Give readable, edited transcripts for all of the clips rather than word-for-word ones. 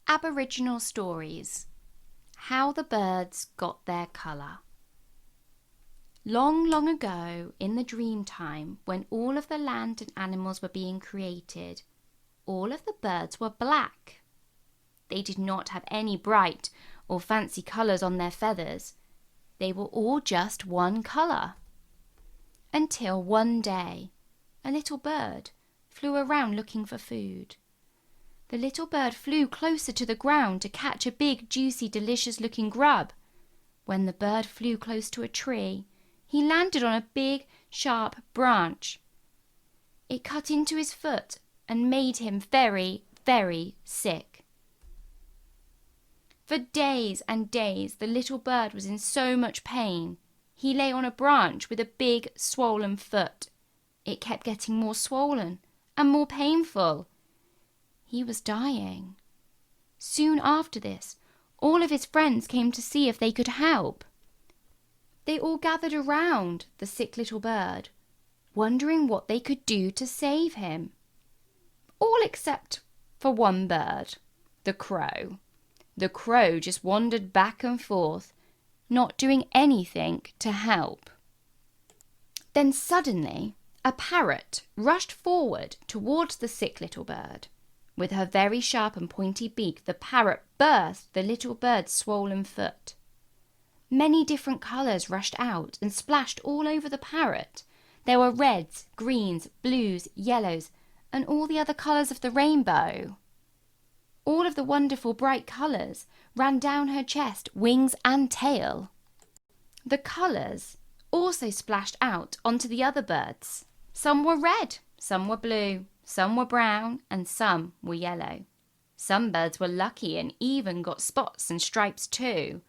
Aboriginal Stories. How the birds got their colour. Long, long ago, in the dream time, when all of the land and animals were being created, all of the birds were black. They did not have any bright or fancy colours on their feathers. They were all just one colour. Until one day, a little bird flew around looking for food. The little bird flew closer to the ground to catch a big, juicy, delicious-looking grub. When the bird flew close to a tree, he landed on a big, sharp branch. It cut into his foot and made him very, very sick. For days and days, the little bird was in so much pain. He lay on a branch with a big, swollen foot. It kept getting more swollen and more painful. He was dying. Soon after this, all of his friends came to see if they could help. They all gathered around the sick little bird, wondering what they could do to save him. All except for one bird, the crow. The crow just wandered back and forth, not doing anything to help. Then suddenly, a parrot rushed forward towards the sick little bird. With her very sharp and pointy beak, the parrot burst the little bird's swollen foot. Many different colours rushed out and splashed all over the parrot. There were reds, greens, blues, yellows, and all the other colours of the rainbow. All of the wonderful bright colours ran down her chest, wings and tail. The colours also splashed out onto the other birds. Some were red, some were blue, some were brown, and some were yellow. Some birds were lucky and even got spots and stripes too.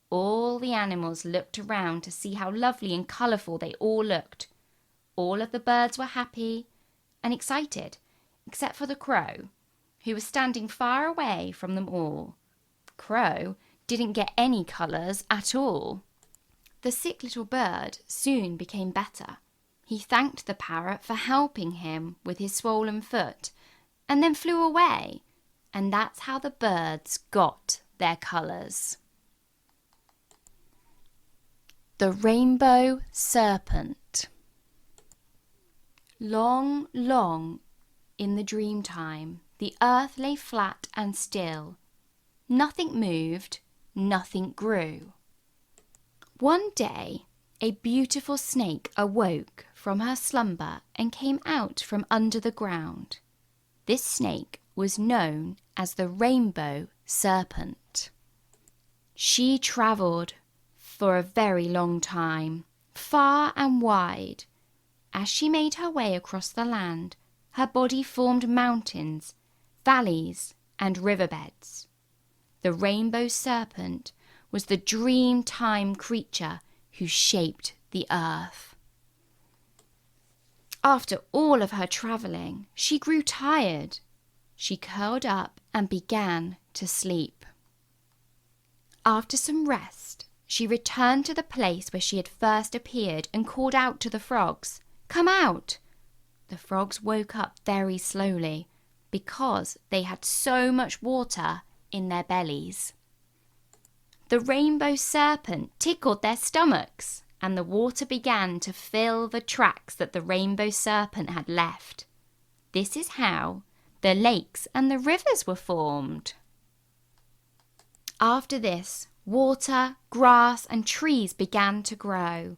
All the animals looked around to see how lovely and colourful they all looked. All of the birds were happy and excited, except for the crow, who was standing far away from them all. Crow didn't get any colours at all. The sick little bird soon became better. He thanked the parrot for helping him with his swollen foot and then flew away. And that's how the birds got their colours. The rainbow serpent. Long, long in the dream time, the earth lay flat and still. Nothing moved, nothing grew. One day, a beautiful snake awoke from her slumber and came out from under the ground. This snake was known as the rainbow serpent. She travelled for a very long time, far and wide. As she made her way across the land, her body formed mountains, valleys, and riverbeds. The rainbow serpent was the dream-time creature who shaped the earth. After all of her travelling, she grew tired. She curled up and began to sleep. After some rest, she returned to the place where she had first appeared and called out to the frogs, "Come out!" The frogs woke up very slowly because they had so much water in their bellies. The rainbow serpent tickled their stomachs, and the water began to fill the tracks that the rainbow serpent had left. This is how the lakes and the rivers were formed. After this, water, grass, and trees began to grow.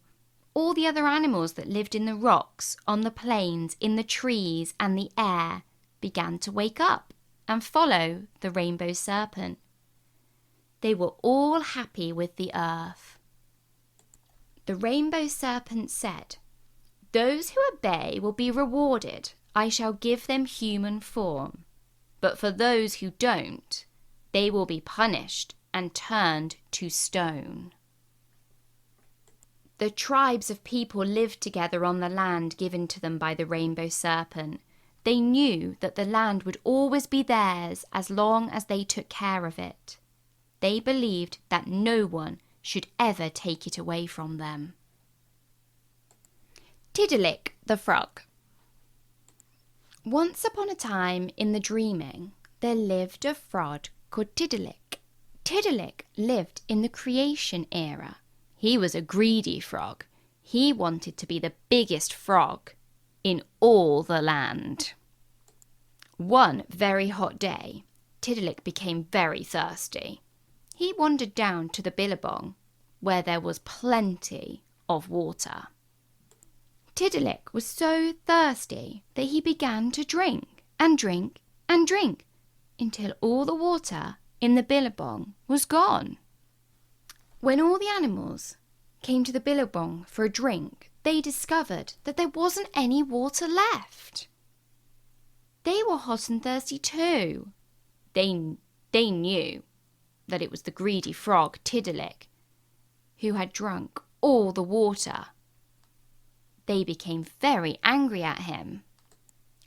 All the other animals that lived in the rocks, on the plains, in the trees, and the air began to wake up and follow the rainbow serpent. They were all happy with the earth. The rainbow serpent said, "Those who obey will be rewarded. I shall give them human form. But for those who don't, they will be punished and turned to stone." The tribes of people lived together on the land given to them by the rainbow serpent. They knew that the land would always be theirs as long as they took care of it. They believed that no one should ever take it away from them. Tiddalick the frog. Once upon a time in the dreaming, there lived a frog called Tiddalick. Tiddalick lived in the creation era. He was a greedy frog. He wanted to be the biggest frog in all the land. One very hot day, Tiddalick became very thirsty. He wandered down to the billabong, where there was plenty of water. Tiddalick was so thirsty that he began to drink and drink and drink until all the water in the billabong was gone. When all the animals came to the billabong for a drink, they discovered that there wasn't any water left. They were hot and thirsty too. They knew that it was the greedy frog, Tiddalick, who had drunk all the water. They became very angry at him.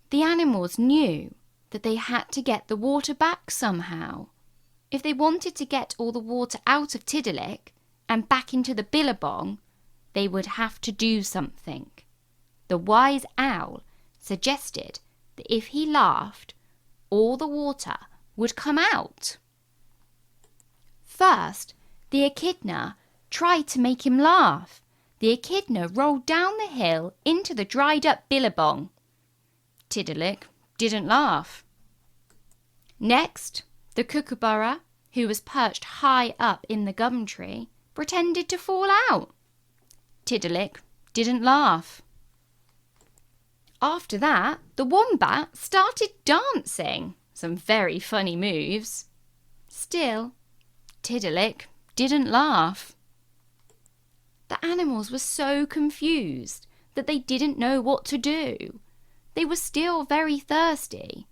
The animals knew that they had to get the water back somehow. If they wanted to get all the water out of Tiddalick and back into the billabong, they would have to do something. The wise owl suggested that if he laughed, all the water would come out. First, the echidna tried to make him laugh. The echidna rolled down the hill into the dried-up billabong. Tiddalick didn't laugh. Next, the kookaburra, who was perched high up in the gum tree, pretended to fall out. Tiddalick didn't laugh. After that, the wombat started dancing. Some very funny moves. Still, Tiddalick didn't laugh. The animals were so confused that they didn't know what to do. They were still very thirsty.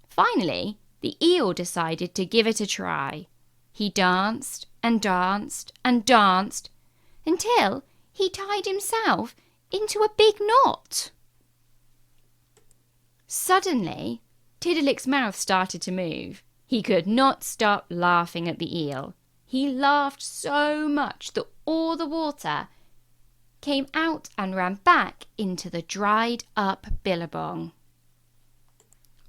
Finally, the eel decided to give it a try. He danced and danced and danced until he tied himself into a big knot. Suddenly, Tiddalick's mouth started to move. He could not stop laughing at the eel. He laughed so much that all the water came out and ran back into the dried-up billabong.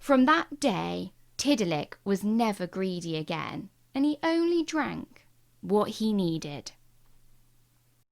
From that day, Tiddalick was never greedy again, and he only drank what he needed.